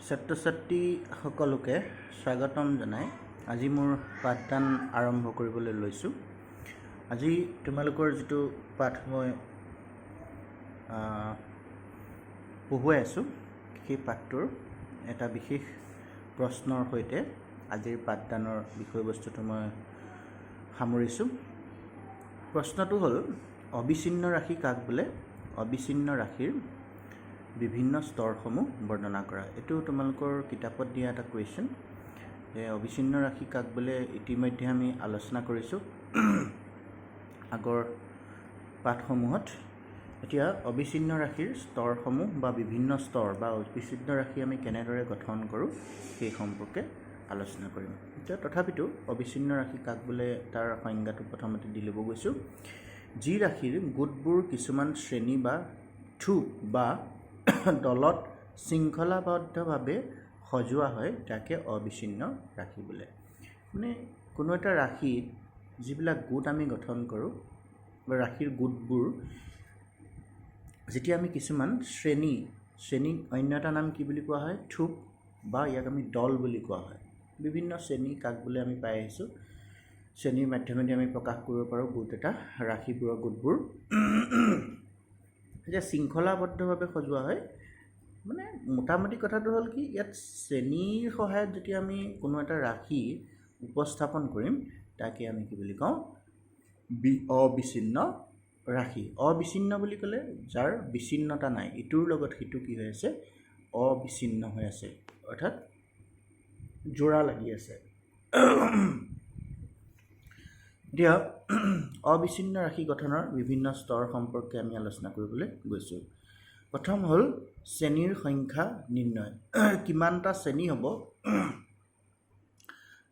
ছাত্ৰ-ছাত্ৰী সকলোকে স্বাগতম জনাই আজি মোৰ পাঠদান আৰম্ভ কৰিবলৈ লৈছোঁ। আজি তোমালোকৰ যিটো পাঠ মই পঢ়ুৱাই আছোঁ সেই পাঠটোৰ এটা বিশেষ প্ৰশ্নৰ সৈতে আজিৰ পাঠদানৰ বিষয়বস্তুটো মই সামৰিছোঁ। প্ৰশ্নটো হ'ল অবিচ্ছিন্ন ৰাশি কাক বোলে? অবিচ্ছিন্ন ৰাশিৰ বিভিন্ন স্তৰসমূহ বৰ্ণনা কৰা। এইটো তোমালোকৰ কিতাপত দিয়া এটা কুৱেশ্যন যে অবিচ্ছিন্ন ৰাশি কাক বোলে ইতিমধ্যে আমি আলোচনা কৰিছোঁ আগৰ পাঠসমূহত। এতিয়া অবিচ্ছিন্ন ৰাশিৰ স্তৰসমূহ বা বিভিন্ন স্তৰ বা অবিচ্ছিন্ন ৰাশি আমি কেনেদৰে গঠন কৰোঁ সেই সম্পৰ্কে আলোচনা কৰিম। এতিয়া তথাপিতো অবিচ্ছিন্ন ৰাশি কাক বোলে তাৰ সংজ্ঞাটো প্ৰথমতে দি ল'ব গৈছোঁ। যি ৰাশিৰ গোটবোৰ কিছুমান শ্ৰেণী বা থোপ বা দলত শৃংখলাবদ্ধভাৱে সজোৱা হয় তাকে অবিচ্ছিন্ন ৰাশি বোলে। মানে কোনো এটা ৰাশিত যিবিলাক গোট আমি গঠন কৰোঁ বা ৰাশিৰ গোটবোৰ যেতিয়া আমি কিছুমান শ্ৰেণী অন্য এটা নাম কি বুলি কোৱা হয়? থোপ বা ইয়াক আমি দল বুলি কোৱা হয়। বিভিন্ন শ্ৰেণী কাক বোলে আমি পাই আহিছোঁ। শ্ৰেণীৰ মাধ্যমেদি আমি প্ৰকাশ কৰিব পাৰোঁ গোট এটা ৰাশিবোৰৰ গোটবোৰ। এতিয়া শৃংখলাবদ্ধভাৱে সজোৱা হয় মানে মোটামুটি কথাটো হ'ল কি, ইয়াত শ্ৰেণীৰ সহায়ত যেতিয়া আমি কোনো এটা ৰাশি উপস্থাপন কৰিম তাকে আমি কি বুলি কওঁ? অবিচ্ছিন্ন ৰাশি। অবিচ্ছিন্ন বুলি ক'লে যাৰ বিচ্ছিন্নতা নাই, ইটোৰ লগত সিটো কি হৈ আছে? অবিচ্ছিন্ন হৈ আছে, অৰ্থাৎ জোৰা লাগি আছে। এতিয়া অবিচ্ছিন্ন ৰাশি গঠনৰ বিভিন্ন স্তৰ সম্পৰ্কে আমি আলোচনা কৰিবলৈ গৈছোঁ। প্ৰথম হ'ল শ্ৰেণীৰ সংখ্যা নিৰ্ণয়। কিমানটা শ্ৰেণী হ'ব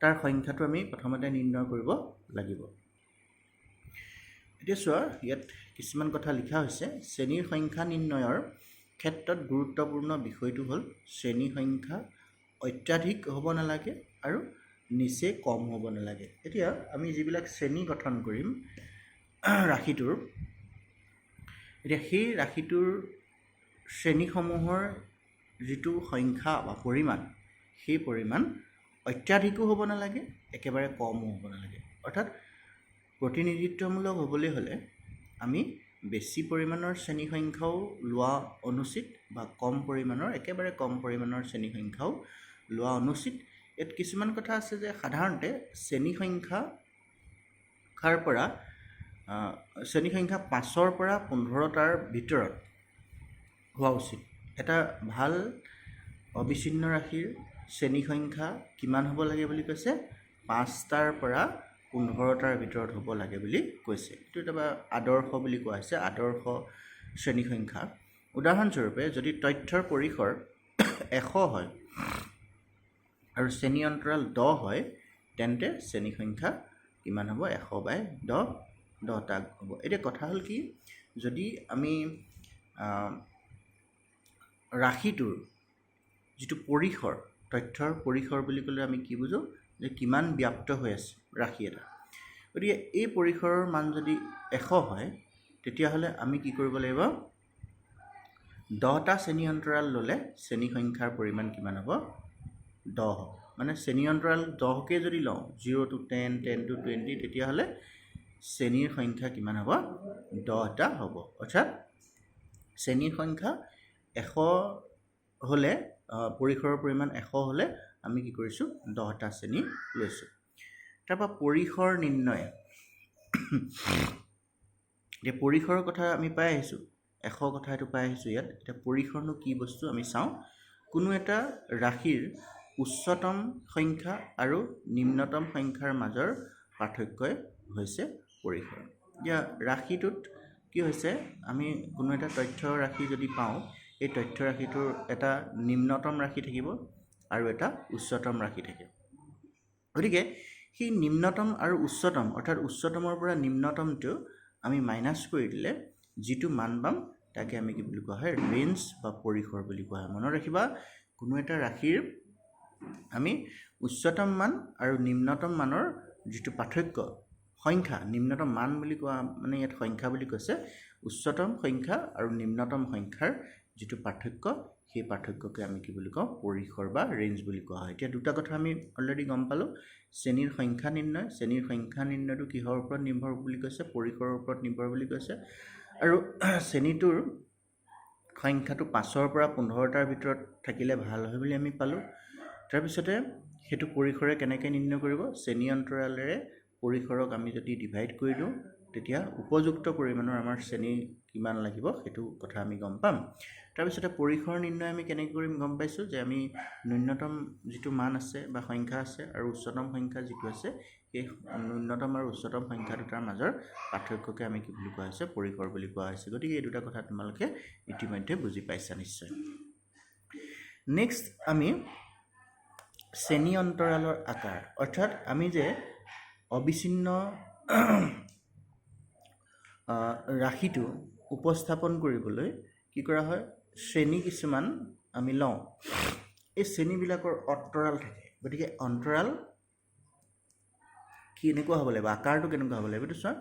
তাৰ সংখ্যাটো আমি প্ৰথমতে নিৰ্ণয় কৰিব লাগিব। এতিয়া চোৱা, ইয়াত কিছুমান কথা লিখা হৈছে। শ্ৰেণীৰ সংখ্যা নিৰ্ণয়ৰ ক্ষেত্ৰত গুৰুত্বপূৰ্ণ বিষয়টো হ'ল শ্ৰেণী সংখ্যা অত্যাধিক হ'ব নালাগে আৰু নিচেই কম হ'ব নালাগে। এতিয়া আমি যিবিলাক শ্ৰেণী গঠন কৰিম ৰাশিটোৰ, এতিয়া সেই ৰাশিটোৰ শ্ৰেণীসমূহৰ যিটো সংখ্যা বা পৰিমাণ, সেই পৰিমাণ অত্যাধিকো হ'ব নালাগে, একেবাৰে কমো হ'ব নালাগে। অৰ্থাৎ প্ৰতিনিধিত্বমূলক হ'বলৈ হ'লে আমি বেছি পৰিমাণৰ শ্ৰেণী সংখ্যাও লোৱা অনুচিত বা কম পৰিমাণৰ, একেবাৰে কম পৰিমাণৰ শ্ৰেণী সংখ্যাও লোৱা অনুচিত। ইয়াত কিছুমান কথা আছে যে সাধাৰণতে শ্ৰেণী সংখ্যাৰ পৰা শ্ৰেণী সংখ্যা 5ৰ পৰা 15টাৰ ভিতৰত হোৱা উচিত। এটা ভাল অবিচ্ছিন্ন ৰাশিৰ শ্ৰেণী সংখ্যা কিমান হ'ব লাগে বুলি কৈছে? 5টাৰ পৰা 15টাৰ ভিতৰত হ'ব লাগে বুলি কৈছে। এইটো এটা আদৰ্শ বুলি কোৱা হৈছে, আদৰ্শ শ্ৰেণী সংখ্যা। উদাহৰণস্বৰূপে যদি তথ্যৰ পৰিসৰ 100 হয় আৰু শ্ৰেণী অন্তৰাল 10 হয় তেন্তে শ্ৰেণী সংখ্যা কিমান হ'ব? 100/10, 10টা হ'ব। এতিয়া কথা হ'ল কি, যদি আমি ৰাশিটোৰ যিটো পৰিসৰ, তথ্যৰ পৰিসৰ বুলি ক'লে আমি কি বুজোঁ? যে কিমান ব্যাপ্ত হৈ আছে ৰাশি এটা। গতিকে এই পৰিসৰৰ মান যদি 100 হয় তেতিয়াহ'লে আমি কি কৰিব লাগিব? 10টা শ্ৰেণী অন্তৰাল ল'লে শ্ৰেণী সংখ্যাৰ পৰিমাণ কিমান হ'ব? 10 হ'ব। মানে শ্ৰেণী অন্তৰাল 10কে যদি লওঁ, 0 to 10, 10 to 20, তেতিয়াহ'লে শ্ৰেণীৰ সংখ্যা কিমান হ'ব? 10টা হ'ব। অৰ্থাৎ শ্ৰেণীৰ সংখ্যা 100 হ'লে, পৰিসৰৰ পৰিমাণ 100 হ'লে আমি কি কৰিছোঁ? 10টা শ্ৰেণী লৈছোঁ। তাৰপৰা পৰিসৰ নিৰ্ণয়। এতিয়া পৰিসৰৰ কথা আমি পাই আহিছোঁ, 100 কথা এইটো পাই আহিছোঁ ইয়াত। এতিয়া পৰিসৰনো কি বস্তু আমি চাওঁ। কোনো এটা ৰাশিৰ উচ্চতম সংখ্যা আৰু নিম্নতম সংখ্যাৰ মাজৰ পাৰ্থক্যই হৈছে পৰিসৰ। এতিয়া ৰাশিটোত কি হৈছে, আমি কোনো এটা তথ্য ৰাশি যদি পাওঁ, এই তথ্য ৰাশিটোৰ এটা নিম্নতম ৰাশি থাকিব আৰু এটা উচ্চতম ৰাশি থাকিব। গতিকে সেই নিম্নতম আৰু উচ্চতম, অৰ্থাৎ উচ্চতমৰ পৰা নিম্নতমটো আমি মাইনাছ কৰি দিলে যিটো মান পাম তাকে আমি কি বুলি কোৱা হয়? ৰেঞ্জ বা পৰিসৰ বুলি কোৱা হয়। মনত ৰাখিবা, কোনো এটা ৰাশিৰ আমি উচ্চতম মান আৰু নিম্নতম মানৰ যিটো পাৰ্থক্য, সংখ্যা, নিম্নতম মান বুলি কোৱা মানে ইয়াত সংখ্যা বুলি কৈছে, উচ্চতম সংখ্যা আৰু নিম্নতম সংখ্যাৰ যিটো পাৰ্থক্য সেই পাৰ্থক্যকে আমি কি বুলি কওঁ পৰিসৰ বা ৰেঞ্জ বুলি কোৱা হয় এতিয়া দুটা কথা আমি অলৰেডি গম পালোঁ শ্ৰেণীৰ সংখ্যা নিৰ্ণয়টো কিহৰ ওপৰত নিৰ্ভৰ বুলি কৈছে পৰিসৰৰ ওপৰত নিৰ্ভৰ বুলি কৈছে আৰু শ্ৰেণীটোৰ সংখ্যাটো 5ৰ পৰা 15টাৰ ভিতৰত থাকিলে ভাল হয় বুলি আমি পালোঁ তাৰপিছতে সেইটো পৰিসৰে কেনেকৈ নিৰ্ণয় কৰিব শ্ৰেণী অন্তৰালেৰে পৰিসৰক আমি যদি ডিভাইড কৰি দিওঁ তেতিয়া উপযুক্ত পৰিমাণৰ আমাৰ শ্ৰেণী কিমান লাগিব সেইটো কথা আমি গম পাম তাৰপিছতে পৰিসৰ নিৰ্ণয় আমি কেনেকৈ কৰিম গম পাইছোঁ যে আমি ন্যূনতম যিটো মান আছে বা সংখ্যা আছে আৰু উচ্চতম সংখ্যা যিটো আছে সেই ন্যূনতম আৰু উচ্চতম সংখ্যা দুটাৰ মাজৰ পাৰ্থক্যকে আমি কি বুলি কোৱা হৈছে পৰিসৰ বুলি কোৱা হৈছে গতিকে এই দুটা কথা তোমালোকে ইতিমধ্যে বুজি পাইছা নিশ্চয় নেক্সট আমি শ্ৰেণী অন্তৰালৰ আকাৰ অৰ্থাৎ আমি যে অবিচ্ছিন্ন ৰাশিটো উপস্থাপন কৰিবলৈ কি কৰা হয় শ্ৰেণী কিছুমান আমি লওঁ এই শ্ৰেণীবিলাকৰ অন্তৰাল থাকে গতিকে অন্তৰাল কেনেকুৱা হ'ব লাগিব আকাৰটো কেনেকুৱা হ'ব লাগিব এইটো চোৱা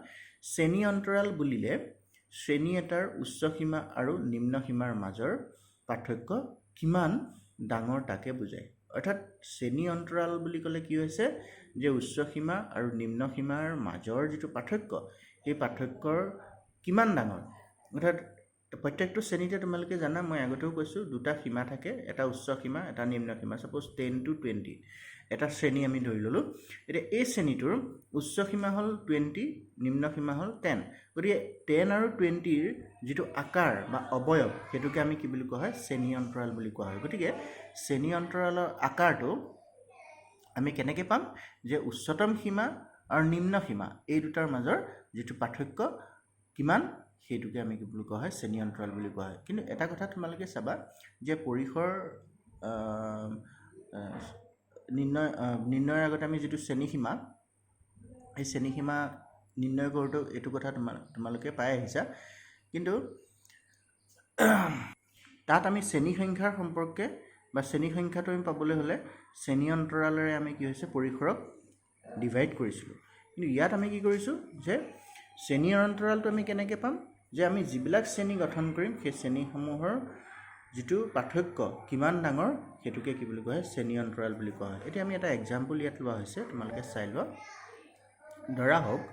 শ্ৰেণী অন্তৰাল বুলিলে শ্ৰেণী এটাৰ উচ্চ সীমা আৰু নিম্ন সীমাৰ মাজৰ পাৰ্থক্য কিমান ডাঙৰ তাকে বুজায় অৰ্থাৎ শ্ৰেণী অন্তৰাল বুলি ক'লে কি হৈছে যে উচ্চ সীমা আৰু নিম্ন সীমাৰ মাজৰ যিটো পাৰ্থক্য এই পাৰ্থক্যৰ কিমান ডাঙৰ অৰ্থাৎ প্ৰত্যেকটো শ্ৰেণীতে তোমালোকে জানা মই আগতেও কৈছোঁ দুটা সীমা থাকে এটা উচ্চ সীমা এটা নিম্ন সীমা সাপোজ 10 to 20 এটা শ্ৰেণী আমি ধৰি ল'লোঁ এতিয়া এই শ্ৰেণীটোৰ উচ্চ সীমা হ'ল 20 নিম্ন সীমা হ'ল 10 গতিকে 10 আৰু 20ৰ যিটো আকাৰ বা অবয়ব সেইটোকে আমি কি বুলি কোৱা হয় শ্ৰেণী অন্তৰাল বুলি কোৱা হয় গতিকে শ্ৰেণী অন্তৰালৰ আকাৰটো আমি কেনেকৈ পাম যে উচ্চতম সীমা আৰু নিম্ন সীমা এই দুটাৰ মাজৰ যিটো পাৰ্থক্য কিমান সেইটোকে আমি কি বুলি কোৱা হয় শ্ৰেণী অন্তৰাল বুলি কোৱা হয় কিন্তু এটা কথা তোমালোকে চাবা যে পৰিসৰ নিৰ্ণয়ৰ আগতে আমি যিটো শ্ৰেণীসীমা এই শ্ৰেণীসীমা নিৰ্ণয় কৰোঁতে এইটো কথা তোমালোকে পাই আহিছা কিন্তু তাত আমি শ্ৰেণী সংখ্যাৰ সম্পৰ্কে বা শ্ৰেণী সংখ্যাটো আমি পাবলৈ হ'লে শ্ৰেণী অন্তৰালেৰে আমি কি হৈছে পৰিসৰক ডিভাইড কৰিছিলোঁ কিন্তু ইয়াত আমি কি কৰিছোঁ যে শ্ৰেণীৰ অন্তৰালটো আমি কেনেকৈ পাম যে আমি যিবিলাক শ্ৰেণী গঠন কৰিম সেই শ্ৰেণীসমূহৰ যিটো পাৰ্থক্য কিমান ডাঙৰ সেইটোকে কি বুলি কোৱা হয় শ্ৰেণী অন্তৰাল বুলি কোৱা হয় এতিয়া আমি এটা এক্সাম্পল ইয়াত লোৱা হৈছে তোমালোকে চাই লোৱা ধৰা হওক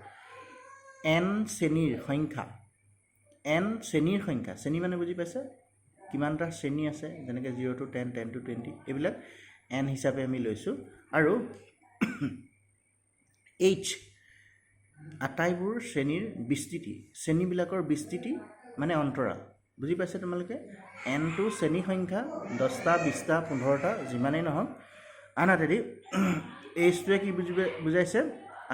n শ্ৰেণীৰ সংখ্যা শ্ৰেণী মানে বুজি পাইছে কিমানটা শ্ৰেণী আছে যেনেকৈ 0 to 10 10 to 20 এইবিলাক n হিচাপে আমি লৈছোঁ আৰু h আটাইবোৰ শ্ৰেণীৰ বিস্তৃতি শ্ৰেণীবিলাকৰ বিস্তৃতি মানে অন্তৰাল বুজি পাইছে তোমালোকে n টো শ্ৰেণী সংখ্যা 10টা 20টা 15টা যিমানেই নহওক আনহাতেদি h-টোৱে কি বুজাইছে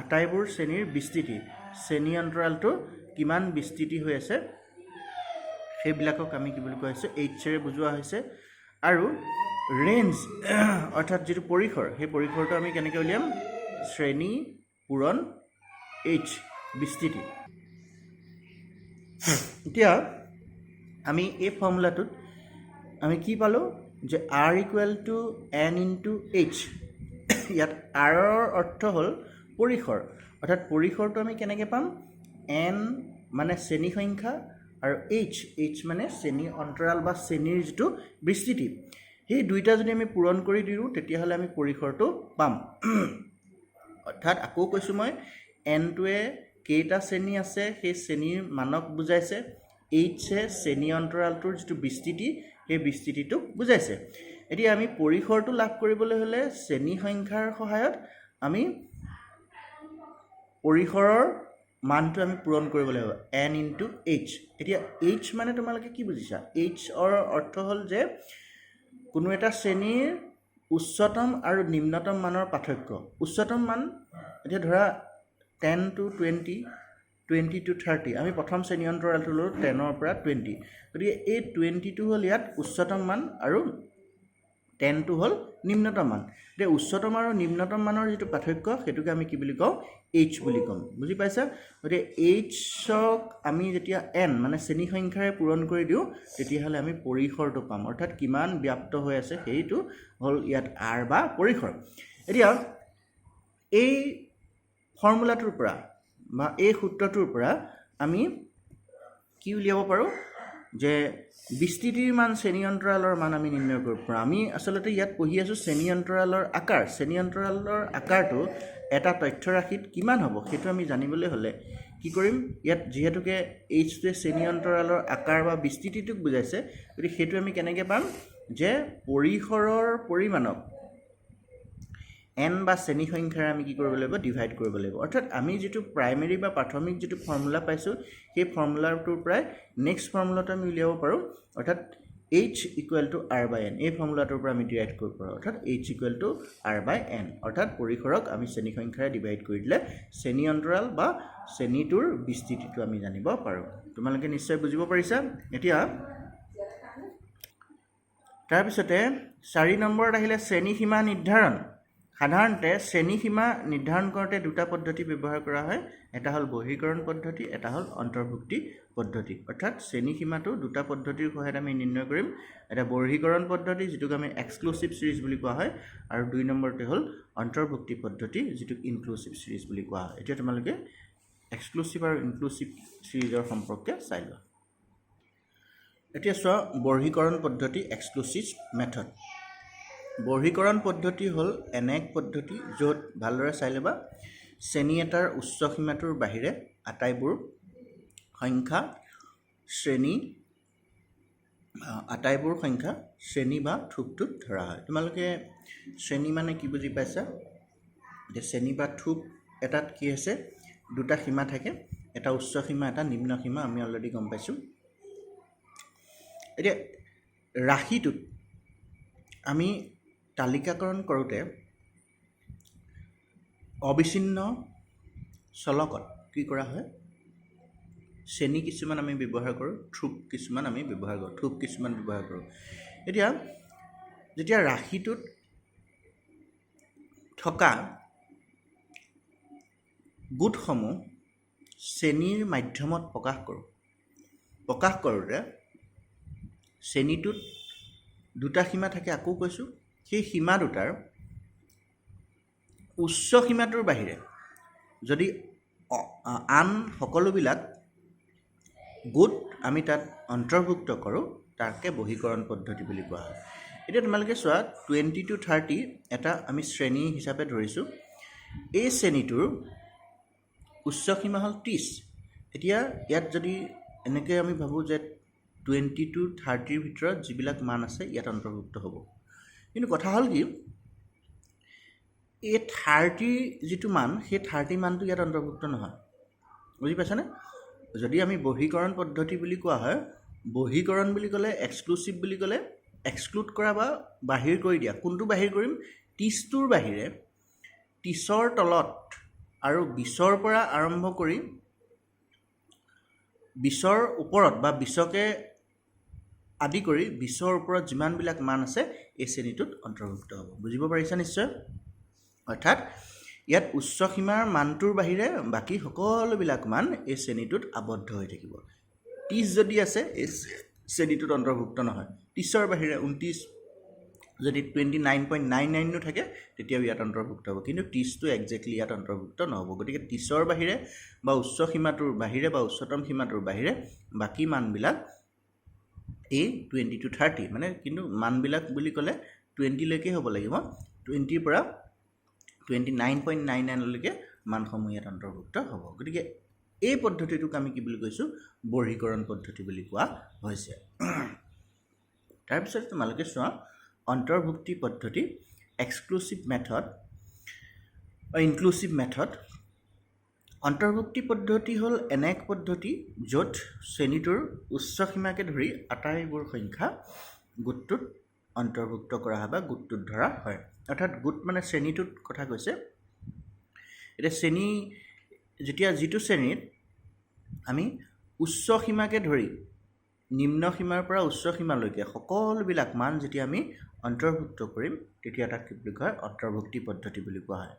আটাইবোৰ শ্ৰেণীৰ বিস্তৃতি শ্ৰেণী অন্তৰালটো কিমান বিস্তৃতি হৈ আছে সেইবিলাকক আমি কি বুলি কোৱা হৈছে h-ৰে বুজোৱা হৈছে আৰু ৰেঞ্জ অৰ্থাৎ যিটো পৰিসৰ সেই পৰিসৰটো আমি কেনেকৈ উলিয়াম শ্ৰেণী পূৰণ h বিস্তৃতি এতিয়া আমি এই ফৰ্মুলাটোত আমি কি পালোঁ যে r = n × h ইয়াত r ৰ অৰ্থ হ'ল পৰিসৰ অৰ্থাৎ পৰিসৰটো আমি কেনেকৈ পাম n মানে শ্ৰেণী সংখ্যা আৰু h মানে শ্ৰেণী অন্তৰাল বা শ্ৰেণীৰ যিটো বিস্তৃতি সেই দুইটা যদি আমি পূৰণ কৰি দিওঁ তেতিয়াহ'লে আমি পৰিসৰটো পাম অৰ্থাৎ আকৌ কৈছোঁ মই n-টোৱে কেইটা শ্ৰেণী আছে সেই শ্ৰেণীৰ মানক বুজাইছে h-এ শ্ৰেণী অন্তৰালটোৰ যিটো বিস্তৃতি সেই বিস্তৃতিটোক বুজাইছে এতিয়া আমি পৰিসৰটো লাভ কৰিবলৈ হ'লে শ্ৰেণী সংখ্যাৰ সহায়ত আমি পৰিসৰৰ মানটো আমি পূৰণ কৰিব লাগিব n × h এতিয়া h মানে তোমালোকে কি বুজিছা h-ৰ অৰ্থ হ'ল যে কোনো এটা শ্ৰেণীৰ উচ্চতম আৰু নিম্নতম মানৰ পাৰ্থক্য উচ্চতম মান এতিয়া ধৰা 10 to 20 20 to 30 আমি প্ৰথম শ্ৰেণী অন্তৰালটো ল'লোঁ 10ৰ পৰা 20 গতিকে এই 20টো হ'ল ইয়াত উচ্চতম মান আৰু 10টো হ'ল নিম্নতম মান এতিয়া উচ্চতম আৰু নিম্নতম মানৰ যিটো পাৰ্থক্য সেইটোকে আমি কি বুলি কওঁ h বুলি ক'ম বুজি পাইছা গতিকে h-ক আমি যেতিয়া n মানে শ্ৰেণী সংখ্যাৰে পূৰণ কৰি দিওঁ তেতিয়াহ'লে আমি পৰিসৰটো পাম অৰ্থাৎ কিমান ব্যাপ্ত হৈ আছে সেইটো হ'ল ইয়াত r বা পৰিসৰ এতিয়া এই ফৰ্মুলাটোৰ পৰা বা এই সূত্ৰটোৰ পৰা আমি কি উলিয়াব পাৰোঁ যে বিস্তৃতিৰ মান শ্ৰেণী অন্তৰালৰ মান আমি নিৰ্ণয় কৰিব পাৰোঁ। আমি আচলতে ইয়াত পঢ়ি আছোঁ শ্ৰেণী অন্তৰালৰ আকাৰ। শ্ৰেণী অন্তৰালৰ আকাৰটো এটা তথ্য ৰাশিত কিমান হ'ব সেইটো আমি জানিবলৈ হ'লে কি কৰিম, ইয়াত যিহেতুকে এইচটোৱে শ্ৰেণী অন্তৰালৰ আকাৰ বা বিস্তৃতিটোক বুজাইছে, গতিকে সেইটো আমি কেনেকৈ পাম যে পৰিসৰৰ পৰিমাণক n বা শ্ৰেণী সংখ্যাৰে আমি কি কৰিব লাগিব, ডিভাইড কৰিব লাগিব। অৰ্থাৎ আমি যিটো প্ৰাইমেৰী বা প্ৰাথমিক যিটো ফৰ্মুলা পাইছোঁ সেই ফৰ্মুলাটোৰ পৰাই নেক্সট ফৰ্মুলাটো আমি উলিয়াব পাৰোঁ। অৰ্থাৎ h = r/n, এই ফৰ্মুলাটোৰ পৰা আমি ডিৰাইভ কৰিব পাৰোঁ। অৰ্থাৎ h = r/n, অৰ্থাৎ পৰিসৰক আমি শ্ৰেণী সংখ্যাৰে ডিভাইড কৰি দিলে শ্ৰেণী অন্তৰাল বা শ্ৰেণীটোৰ বিস্তৃতিটো আমি জানিব পাৰোঁ। তোমালোকে নিশ্চয় বুজিব পাৰিছা। এতিয়া তাৰপিছতে 4 নম্বৰত আহিলে শ্ৰেণীসীমা নিৰ্ধাৰণ। সাধাৰণতে শ্ৰেণীসীমা নিৰ্ধাৰণ কৰোঁতে দুটা পদ্ধতি ব্যৱহাৰ কৰা হয়, এটা হ'ল বৰ্গীকৰণ পদ্ধতি, এটা হ'ল অন্তৰ্ভুক্তি পদ্ধতি। অৰ্থাৎ শ্ৰেণীসীমাটো দুটা পদ্ধতিৰ সহায়ত আমি নিৰ্ণয় কৰিম, এটা বৰ্গীকৰণ পদ্ধতি যিটোক আমি এক্সক্লুচিভ ছিৰিজ বুলি কোৱা হয়, আৰু 2 নম্বৰতে হ'ল অন্তৰ্ভুক্তি পদ্ধতি যিটোক ইনক্লুচিভ ছিৰিজ বুলি কোৱা হয়। এতিয়া তোমালোকে এক্সক্লুচিভ আৰু ইনক্লুচিভ ছিৰিজৰ সম্পৰ্কে চাই লোৱা। এতিয়া চোৱা বৰ্গীকৰণ পদ্ধতি, এক্সক্লুচিভ মেথড। বৰ্গীকৰণ পদ্ধতি হ'ল এনে এক পদ্ধতি য'ত ভালদৰে চাই ল'বা, শ্ৰেণী এটাৰ উচ্চ সীমাটোৰ বাহিৰে আটাইবোৰ সংখ্যা শ্ৰেণী বা থোপটোত ধৰা হয়। তোমালোকে শ্ৰেণী মানে কি বুজি পাইছা? যে শ্ৰেণী বা থোপ এটাত কি আছে, দুটা সীমা থাকে, এটা উচ্চ সীমা, এটা নিম্ন সীমা, আমি অলৰেডি গম পাইছোঁ। এতিয়া ৰাশিটোত আমি তালিকাকৰণ কৰোঁতে অবিচ্ছিন্ন চলকত কি কৰা হয়, শ্ৰেণী কিছুমান আমি ব্যৱহাৰ কৰোঁ, থোপ কিছুমান ব্যৱহাৰ কৰোঁ। এতিয়া যেতিয়া ৰাশিটোত থকা গোটসমূহ শ্ৰেণীৰ মাধ্যমত প্ৰকাশ কৰোঁতে শ্ৰেণীটোত দুটা সীমা থাকে, আকৌ কৈছোঁ, সেই সীমা দুটাৰ উচ্চ সীমাটোৰ বাহিৰে যদি আন সকলোবিলাক গোট আমি তাত অন্তৰ্ভুক্ত কৰোঁ, তাকে বৰ্গীকৰণ পদ্ধতি বুলি কোৱা হয়। এতিয়া তোমালোকে চোৱা 20 to 30 এটা আমি শ্ৰেণী হিচাপে ধৰিছোঁ। এই শ্ৰেণীটোৰ উচ্চ সীমা হ'ল 30। এতিয়া ইয়াত যদি এনেকৈ আমি ভাবোঁ যে 20 to 30ৰ ভিতৰত যিবিলাক মান আছে ইয়াত অন্তৰ্ভুক্ত হ'ব, কিন্তু কথা হ'ল কি, এই 30 যিটো মান, সেই 30 মানটো ইয়াত অন্তৰ্ভুক্ত নহয়। বুজি পাইছানে? যদি আমি বৰ্গীকৰণ পদ্ধতি বুলি কোৱা হয়, বৰ্গীকৰণ বুলি ক'লে, এক্সক্লুচিভ বুলি ক'লে এক্সক্লুড কৰা বা বাহিৰ কৰি দিয়া। কোনটো বাহিৰ কৰিম? 30টোৰ বাহিৰে 30ৰ তলত আৰু 20ৰ পৰা আৰম্ভ কৰি 20ৰ ওপৰত বা 20কে আদি কৰি 20ৰ ওপৰত যিমানবিলাক মান আছে এই শ্ৰেণীটোত অন্তৰ্ভুক্ত হ'ব। বুজিব পাৰিছা নিশ্চয়? অৰ্থাৎ ইয়াত উচ্চ সীমাৰ মানটোৰ বাহিৰে বাকী সকলোবিলাক মান এই শ্ৰেণীটোত আবদ্ধ হৈ থাকিব। 30 যদি আছে এই শ্ৰেণীটোত অন্তৰ্ভুক্ত নহয়, 30ৰ বাহিৰে 29 যদি 29.99 থাকে তেতিয়াও ইয়াত অন্তৰ্ভুক্ত হ'ব, কিন্তু 30টো একজেক্টলি ইয়াত অন্তৰ্ভুক্ত নহ'ব। গতিকে 30ৰ বাহিৰে বা উচ্চ সীমাটোৰ বাহিৰে বা উচ্চতম সীমাটোৰ বাহিৰে বাকী মানবিলাক এই 20 to 30, মানে কিন্তু মানবিলাক বুলি ক'লে 20লৈকে হ'ব লাগিব, 20ৰ পৰা 29.99লৈকে মানসমূহ ইয়াত অন্তৰ্ভুক্ত হ'ব। গতিকে এই পদ্ধতিটোক আমি কি বুলি কৈছোঁ? বৰ্গীকৰণ পদ্ধতি বুলি কোৱা হৈছে। তাৰপিছত তোমালোকে চোৱা অন্তৰ্ভুক্তি পদ্ধতি, এক্সক্লুচিভ মেথড বা ইনক্লুচিভ মেথড। অন্তৰ্ভুক্তি পদ্ধতি হ'ল এনে এক পদ্ধতি য'ত শ্ৰেণীটোৰ উচ্চ সীমাকে ধৰি আটাইবোৰ সংখ্যা গোটটোত অন্তৰ্ভুক্ত কৰা হয় বা গোটটোত ধৰা হয়। অৰ্থাৎ গোট মানে শ্ৰেণীটোত কথা কৈছে। এতিয়া শ্ৰেণী যেতিয়া যিটো শ্ৰেণীত আমি উচ্চ সীমাকে ধৰি নিম্ন সীমাৰ পৰা উচ্চ সীমালৈকে সকলোবিলাক মান যেতিয়া আমি অন্তৰ্ভুক্ত কৰিম, তেতিয়া তাক কি বুলি কয়? অন্তৰ্ভুক্তি পদ্ধতি বুলি কোৱা হয়।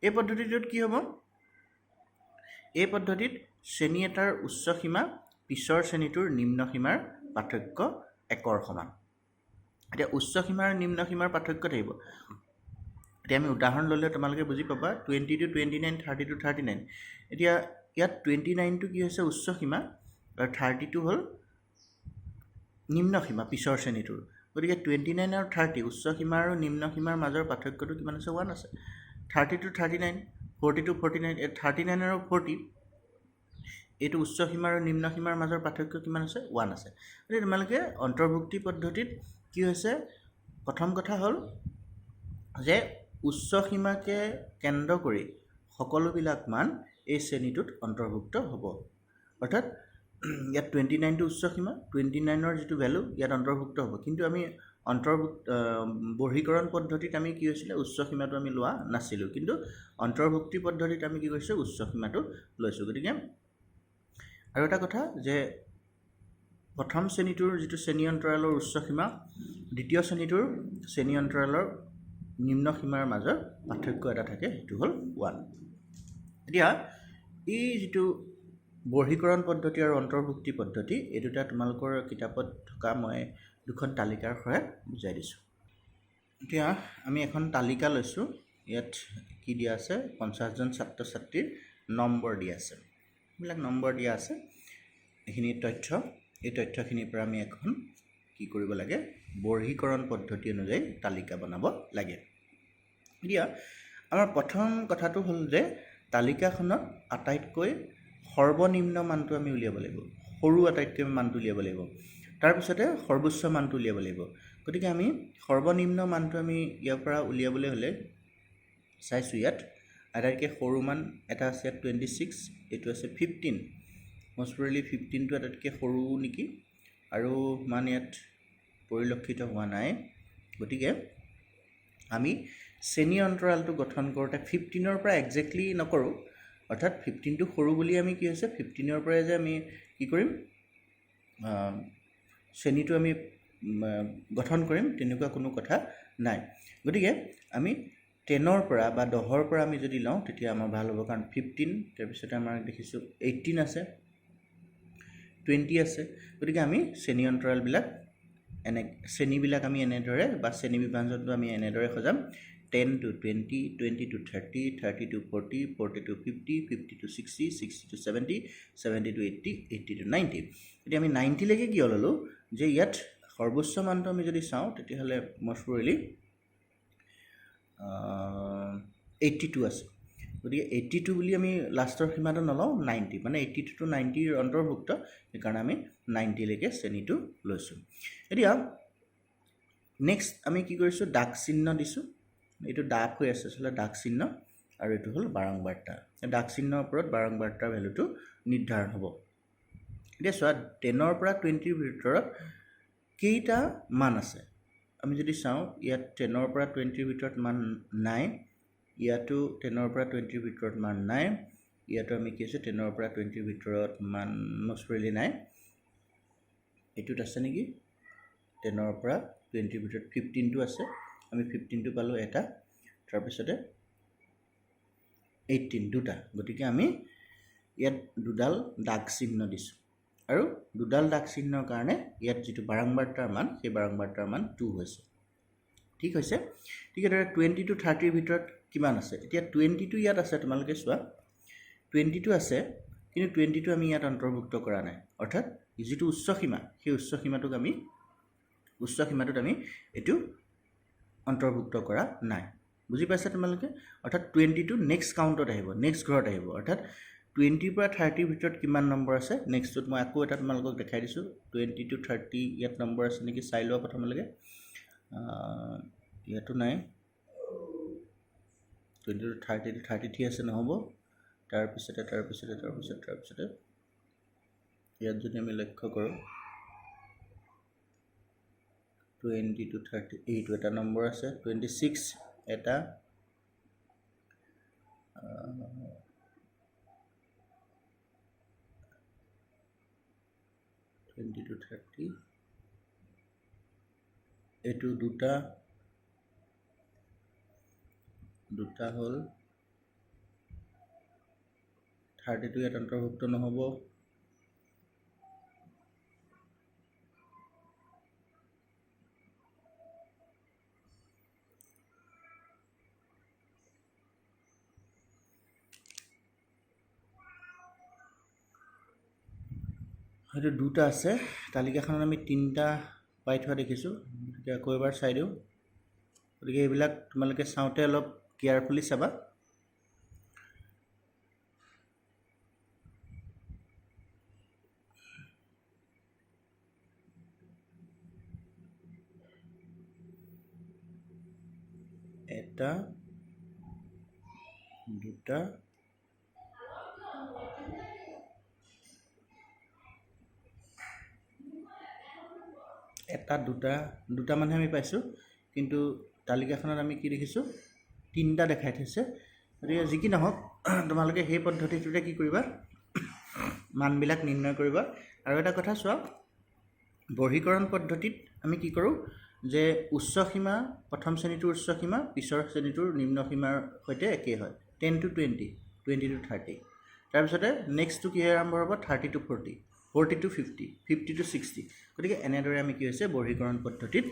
এই পদ্ধতিটোত কি হ'ব? এই পদ্ধতিত শ্ৰেণী এটাৰ উচ্চ সীমা পিছৰ শ্ৰেণীটোৰ নিম্ন সীমাৰ পাৰ্থক্য 1ৰ সমান। এতিয়া উচ্চ সীমাৰ নিম্ন সীমাৰ পাৰ্থক্য থাকিব। এতিয়া আমি উদাহৰণ ল'লে তোমালোকে বুজি পাবা, 20 to 29, 30 to 39। এতিয়া ইয়াত 29টো কি হৈছে? উচ্চ সীমা, আৰু 30টো হ'ল নিম্ন সীমা পিছৰ শ্ৰেণীটোৰ গতিকে 29 আৰু 30 উচ্চ সীমা আৰু নিম্ন সীমাৰ মাজৰ পাৰ্থক্যটো কিমান আছে 1 আছে 30 to 39 40 to 49 39 আৰু 40 এইটো উচ্চ সীমা আৰু নিম্ন সীমাৰ মাজৰ পাৰ্থক্য কিমান আছে 1 আছে গতিকে তোমালোকে অন্তৰ্ভুক্তি পদ্ধতিত কি হৈছে প্ৰথম কথা হ'ল যে উচ্চ সীমাকে কেন্দ্ৰ কৰি সকলোবিলাক মান এই শ্ৰেণীটোত অন্তৰ্ভুক্ত হ'ব অৰ্থাৎ ইয়াত 29 টো উচ্চ সীমা 29 ৰ যেটো ভ্যালু ইয়াত অন্তৰ্ভুক্ত হ'ব কিন্তু আমি বৰ্হিকৰণ পদ্ধতিত আমি কি হৈছিল উচ্চ সীমাটো আমি লোৱা নাছিলো কিন্তু অন্তৰ্ভুক্তি পদ্ধতিত আমি কি কৰিছো উচ্চ সীমাটো লৈছো গতিকে আৰু এটা কথা যে প্ৰথম শ্ৰেণীটোৰ যেটো শ্ৰেণী অন্তৰালৰ উচ্চ সীমা দ্বিতীয় শ্ৰেণীটোৰ শ্ৰেণী অন্তৰালৰ নিম্ন সীমাৰ মাজৰ পাৰ্থক্য এটা থাকে সেইটো হ'ল 1 এতিয়া এই যেটো বৰ্হিকৰণ পদ্ধতি আৰু অন্তৰ্ভুক্তি পদ্ধতি এই দুটা তোমালোকৰ কিতাপত থকা মই দুখন তালিকাৰ সহায়ত বুজাই দিছো এতিয়া আমি এখন তালিকা লৈছো ইয়াত কি দিয়া আছে 50 জন ছাত্ৰ ছাত্ৰীৰ নম্বৰ দিয়া আছে এইবিলাক নম্বৰ দিয়া আছে এইখিনি তথ্য এই তথ্যখিনিৰ পৰা আমি এখন কি কৰিব লাগে বৰ্হিকৰণ পদ্ধতি অনুযায়ী তালিকা বনাব লাগে এতিয়া আমাৰ প্ৰথম কথাটো হ'ল যে তালিকাখনত আটাইতকৈ সৰ্বনিম্ন মানটো আমি উলিয়াব লাগিব সৰু আটাইতকৈ মানটো উলিয়াব লাগিব তাৰ পিছতে সৰ্বোচ্চ মানটো উলিয়াব লাগিব গতিকে আমি সৰ্বনিম্ন মানটো আমি ইয়াৰ পৰা উলিয়াবলৈ হলে চাইছো ইয়াত আটাইতকৈ সৰু মান এটা আছে 26 এটো আছে 15 most probably 15 টো আটাইতকৈ সৰু নেকি আৰু মান ইয়াত পৰিলক্ষিত হোৱা নাই গতিকে আমি শ্ৰেণী অন্তৰালটো গঠন কৰোতে 15 ৰ পৰা এক্স্যাক্টলি নকৰো অৰ্থাৎ 15 টো সৰু বুলি আমি কি হৈছে 15 ৰ পৰা যে আমি কি কৰিম শ্ৰেণীটো আমি গঠন কৰিম তেনেকুৱা কোনো কথা নাই গতিকে আমি 10 ৰ পৰা বা 10 ৰ পৰা আমি যদি লওঁ তেতিয়া আমাৰ ভাল হ'ব কাৰণ 15 তাৰ পিছতে আমাৰ দেখিছো 18 আছে 20 আছে গতিকে আমি শ্ৰেণী অন্তৰাল বিলাক এনে শ্ৰেণী বিলাক আমি এনেদৰে বা শ্ৰেণী বিভাজনটো আমি এনেদৰে সজাম 10 to 20 20 to 30 30 to 40 40 to 50 50 to 60 60 to 70 70 to 80 80 to 90 এতিয়া আমি 90 লৈকে কি ললো যে ইয়াত সৰ্বোচ্চ মানটো আমি যদি চাওঁ তেতিয়া হলে most probably 82 আছে গতিকে 82 বুলি আমি লাষ্টৰ সীমাটো নলওঁ 90 মানে 82 to 90 ৰ অন্তৰ্ভুক্ত কাৰণ আমি 90 লৈকে শ্ৰেণীটো লৈছো এতিয়া নেক্সট আমি কি কৰিছো দাগ চিহ্ন দিছো এটো দাগ হৈ আছে চলে দাগ চিহ্ন আৰু এটো হল বাৰংবাৰতা দাগ চিহ্নৰ ওপৰত বাৰংবাৰতাৰ ভ্যালুটো নিৰ্ধাৰণ হ'ব এতিয়া চোৱা 10 ৰ পৰা 20 ৰ ভিতৰত কেইটা মান আছে আমি যদি চাওঁ ইয়াত 10 ৰ পৰা 20 ৰ ভিতৰত মান নাই ইয়াতো 10 ৰ পৰা 20 ৰ ভিতৰত মান নাই ইয়াতো আমি কি আছে 10 ৰ পৰা 20 ৰ ভিতৰত মান নস্পৰিলি নাই এটোত আছে নেকি 10 ৰ পৰা 20 ৰ ভিতৰত 15 টো আছে আমি 15 টো পালো এটা তাৰ পিছতে 18 দুটা গতিকে আমি ইয়াত দুডাল দাগ চিহ্ন দিছো আৰু দুডাল দাগ চিহ্নৰ কাৰণে ইয়াত যেটো বাৰংবাৰতাৰ মান সেই বাৰংবাৰতাৰ মান 2 হৈছে ঠিক হৈছে ঠিক আছে 20 to 30 ৰ ভিতৰত কিমান আছে এতিয়া 20 টো ইয়াত আছে তোমালোকে চোৱা 20 টো আছে কিন্তু 20 টো আমি ইয়াত অন্তৰ্ভুক্ত কৰা নাই অৰ্থাৎ যেটো উচ্চ সীমা সেই উচ্চ সীমাটোক আমি উচ্চ সীমাটোত আমি এটো অন্তৰ্ভুক্ত কৰা নাই বুজি পাইছা তোমালোকে অৰ্থাৎ 20 টো নেক্সট কাউন্টত আহিব নেক্সট ঘৰত আহিব অৰ্থাৎ 20 পৰা 30 ৰ ভিতৰত কিমান নম্বৰ আছে নেক্সটত মই আকৌ এটা তোমালোকক দেখাই দিছো 20 to 30 ইয়াত নম্বৰ আছে নেকি চাই লোৱা প্ৰথমলৈকে ইয়াতো নাই 20 to 30 33 আছে নহব তাৰ পিছতে ইয়াত যদি আমি লক্ষ্য কৰো 20 to 38 এটা নম্বৰ আছে 26 এটা 20 to 30 এটো দুটা হল 32 ইয়াত অন্তৰ্ভুক্ত নহব হয়তো দুটা আছে তালিকাখনত আমি তিনিটা পাই থোৱা দেখিছোঁ গতিকে আকৌ এবাৰ চাই দিওঁ গতিকে এইবিলাক তোমালোকে চাওঁতে অলপ কেয়াৰফুলি চাবা এটা দুটা এটা দুটা মানে আমি পাইছোঁ কিন্তু তালিকাখনত আমি কি দেখিছোঁ তিনিটা দেখাই থৈছে গতিকে যি কি নহওক তোমালোকে সেই পদ্ধতিটোতে কি কৰিবা মানবিলাক নিৰ্ণয় কৰিবা আৰু এটা কথা চোৱা বৰ্গীকৰণ পদ্ধতিত আমি কি কৰোঁ যে উচ্চ সীমা প্ৰথম শ্ৰেণীটোৰ উচ্চ সীমা পিছৰ শ্ৰেণীটোৰ নিম্ন সীমাৰ সৈতে একেই হয় 10 to 20 20 to 30 তাৰপিছতে নেক্সটটো কি আৰম্ভ হ'ব 30 to 40 40 to 50 50 to 60 গতিকে এনেদৰে আমি কি হৈছে বৰ্গীকৰণ পদ্ধতিত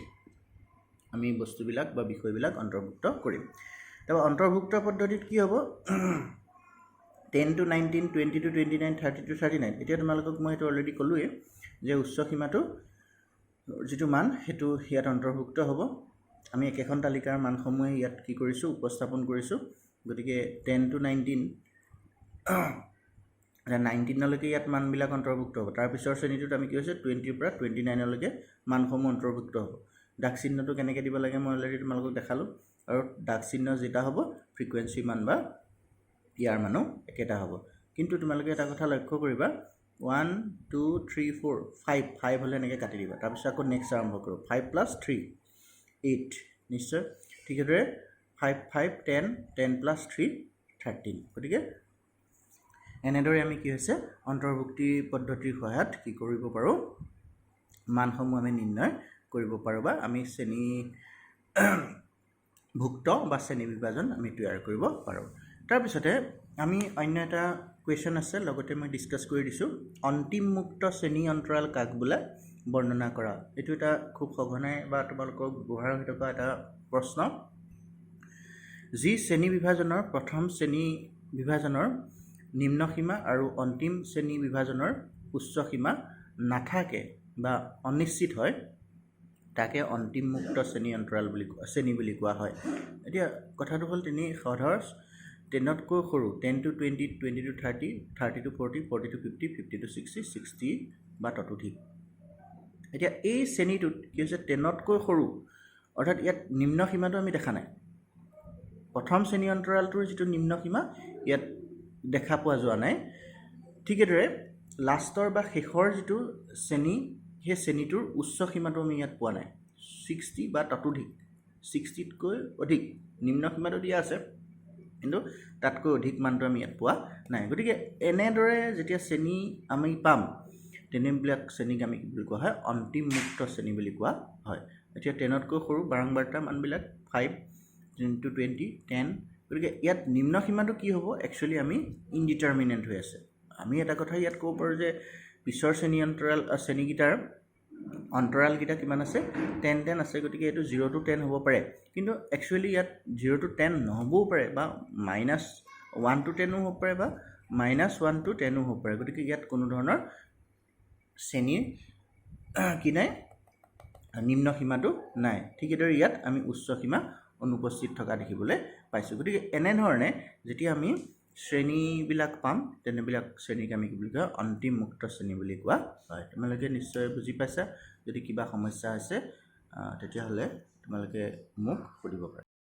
আমি বস্তুবিলাক বা বিষয়বিলাক অন্তৰ্ভুক্ত কৰিম তাৰ অন্তৰ্ভুক্ত পদ্ধতিত কি হ'ব 10 to 19 20 to 29 30 to 39 এতিয়া তোমালোকক মই এটা অলৰেডি ক'লোৱে যে উচ্চ সীমাটো যেটো মান হেতু ইয়াত অন্তৰ্ভুক্ত হ'ব আমি একেখন তালিকাৰ মানসমূহ ইয়াত কি কৰিছো উপস্থাপন কৰিছো গতিকে 10 to 19 19 লৈকে ইয়াত মানবিলাক অন্তৰ্ভুক্ত হ'ব তাৰ পিছৰ শ্ৰেণীটোত আমি কি হৈছে 20 পৰা 29 লৈকে মানসমূহ অন্তৰ্ভুক্ত হ'ব ডাক চিহ্নটো কেনেকৈ দিব লাগে মই অলৰেডি তোমালোকক দেখালো আৰু ডাক চিহ্ন যেটা হ'ব ফ্ৰিকুৱেন্সি মান বা ইয়াৰ মানো একেটা হ'ব কিন্তু তোমালোকে এটা কথা লক্ষ্য কৰিবা 1 2 3 4 5 5 হলে এনেকৈ কাটি দিবা তাৰ পিছত আকৌ নেক্সট আৰম্ভ কৰোঁ 5 + 3 8 নিশ্চয় ঠিক আছে 5 5 10 10 + 3 13 গতিকে এনেদৰে আমি কি হৈছে অন্তৰ্ভুক্তি পদ্ধতিৰ সহায়ত কি কৰিব পাৰোঁ মানসমূহ আমি নিৰ্ণয় কৰিব পাৰোঁ বা আমি শ্ৰেণী ভুক্ত বা শ্ৰেণী বিভাজন আমি তৈয়াৰ কৰিব পাৰোঁ তাৰ পিছতে আমি অন্য এটা কোৱেশ্চন আছে লগতে মই ডিসকাস কৰি দিছো অন্তিম মুক্ত শ্ৰেণী অন্তৰাল কাক বোলে বৰ্ণনা কৰা এটো এটা খুব সঘনাই বা তোমালোকক ব্যৱহাৰ হৈ থকা এটা প্ৰশ্ন যি শ্ৰেণী বিভাজনৰ প্ৰথম শ্ৰেণী বিভাজনৰ নিম্ন সীমা আৰু অন্তিম শ্ৰেণী বিভাজনৰ উচ্চ সীমা নাথাকে বা অনিশ্চিত হয় তাকে অন্তিম মুক্ত শ্ৰেণী অন্তৰাল বুলি কোৱা হয় এতিয়া কথাটো হ'ল তিনি সহজ 10 তকৈ সৰু 10 to 20 20 to 30 30 to 40 40 to 50 50 to 60 60 বা ততোধিক এতিয়া এই শ্ৰেণীটোত কি হৈছে 10 তকৈ সৰু অৰ্থাৎ ইয়াত নিম্ন সীমাটো আমি দেখা নাই প্ৰথম শ্ৰেণী অন্তৰালটোৰ যেটো নিম্ন সীমা ইয়াত দেখা পোৱা যোৱা নাই ঠিক এদৰে লাষ্টৰ বা শেষৰ যেটো শ্ৰেণী সেই শ্ৰেণীটোৰ উচ্চ সীমাটো আমি ইয়াত পোৱা নাই 60 বা ততোধিক 60 তকৈ অধিক নিম্ন সীমাটো দিয়া আছে কিন্তু তাতকৈ অধিক মানটো আমি ইয়াত পোৱা নাই গতিকে এনেদৰে যেতিয়া শ্ৰেণী আমি পাম তেনেবিলাক শ্ৰেণীক আমি কি বুলি কোৱা হয় অন্তিম মুক্ত শ্ৰেণী বুলি কোৱা হয় এতিয়া 10 তকৈ সৰু বাৰংবাৰটা মানবিলাক 5 to 20 10 গতিকে ইয়াত নিম্ন সীমাটো কি হ'ব একচুয়ালি আমি ইনডিটাৰমিনেন্ট হৈ আছে আমি এটা কথা ইয়াত ক'ব পাৰোঁ যে পিছৰ শ্ৰেণী অন্তৰাল শ্ৰেণীগিটাৰ অন্তৰাল গিটা কিমান আছে 10 10 আছে গতিকে এটো 0 to 10 হ'ব পাৰে কিন্তু একচুয়ালি ইয়াত 0 to 10 নহবও পাৰে বা -1 to 10 হ'ব পাৰে বা -1 to 10 হ'ব পাৰে গতিকে ইয়াত কোনো ধৰণৰ শ্ৰেণী কি নাই নিম্ন সীমাটো নাই ঠিক এদৰে ইয়াত আমি উচ্চ সীমা অনুপস্থিত থকা দেখিবলৈ পাইছোঁ গতিকে এনে ধৰণে যেতিয়া আমি শ্ৰেণীবিলাক পাম তেনেবিলাক শ্ৰেণীক আমি কি বুলি কয় অন্তিম মুক্ত শ্ৰেণী বুলি কোৱা হয় তোমালোকে নিশ্চয় বুজি পাইছা যদি কিবা সমস্যা আছে তেতিয়া হলে তোমালোকে মোক সুধিব পাৰা